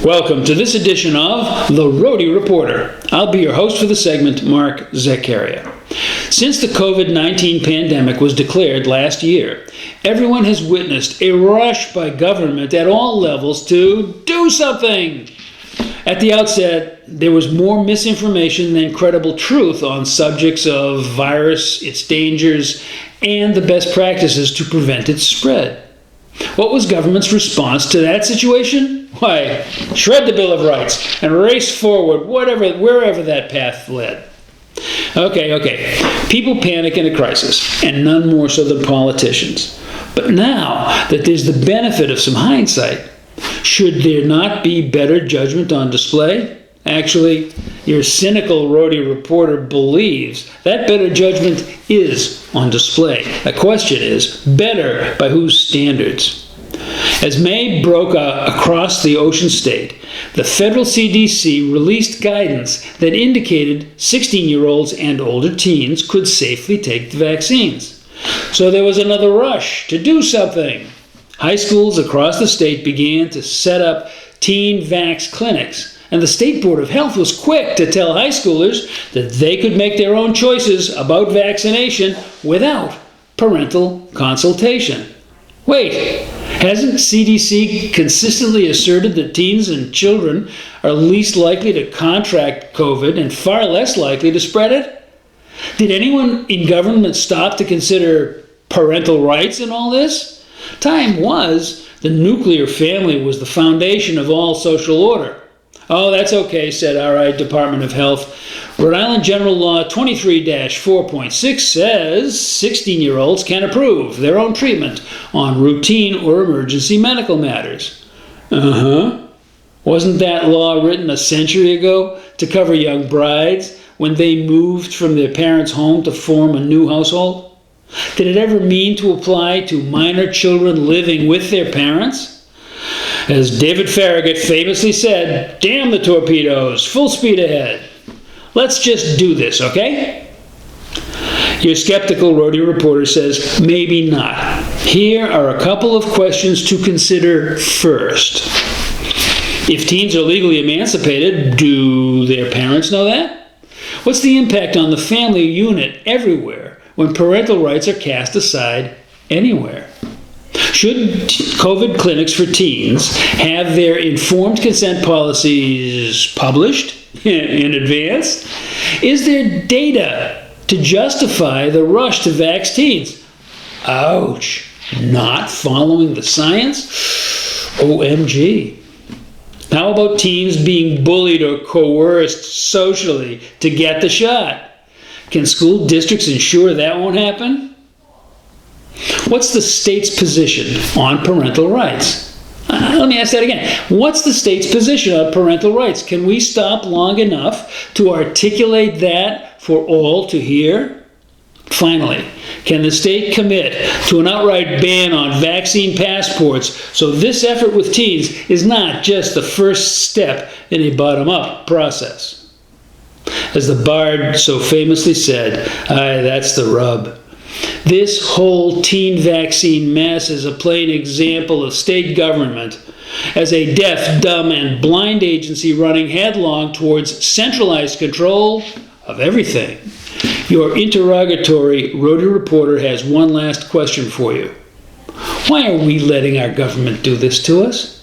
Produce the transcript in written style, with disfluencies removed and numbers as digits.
Welcome to this edition of the Rhody Reporter. I'll be your host for the segment, Mark Zakaria. Since the COVID-19 pandemic was declared last year, everyone has witnessed a rush by government at all levels to do something. At the outset, there was more misinformation than credible truth on subjects of virus, its dangers, and the best practices to prevent its spread. What was government's response to that situation? Why, shred the Bill of Rights and race forward wherever that path led. Okay. People panic in a crisis, and none more so than politicians. But now that there's the benefit of some hindsight, should there not be better judgment on display? Actually, your cynical Rhody Reporter believes that better judgment is on display. The question is, better by whose standards? As May broke across the ocean state, the federal CDC released guidance that indicated 16-year-olds and older teens could safely take the vaccines. So there was another rush to do something. High schools across the state began to set up teen vax clinics, and the State Board of Health was quick to tell high schoolers that they could make their own choices about vaccination without parental consultation. Wait, hasn't CDC consistently asserted that teens and children are least likely to contract COVID and far less likely to spread it? Did anyone in government stop to consider parental rights in all this? Time was the nuclear family was the foundation of all social order. Oh, that's okay, said our Department of Health. Rhode Island General Law 23-4.6 says 16-year-olds can approve their own treatment on routine or emergency medical matters. Wasn't that law written a century ago to cover young brides when they moved from their parents' home to form a new household? Did it ever mean to apply to minor children living with their parents? As David Farragut famously said, damn the torpedoes, full speed ahead. Let's just do this, okay? Your skeptical Rhody Reporter says, maybe not. Here are a couple of questions to consider first. If teens are legally emancipated, do their parents know that? What's the impact on the family unit everywhere when parental rights are cast aside anywhere? Should COVID clinics for teens have their informed consent policies published in advance? Is there data to justify the rush to vax teens? Ouch, not following the science? OMG. How about teens being bullied or coerced socially to get the shot? Can school districts ensure that won't happen? What's the state's position on parental rights? Let me ask that again. What's the state's position on parental rights? Can we stop long enough to articulate that for all to hear? Finally, can the state commit to an outright ban on vaccine passports so this effort with teens is not just the first step in a bottom-up process? As the Bard so famously said, that's the rub. This whole teen vaccine mess is a plain example of state government as a deaf, dumb, and blind agency running headlong towards centralized control of everything. Your interrogatory Rhody Reporter has one last question for you. Why are we letting our government do this to us?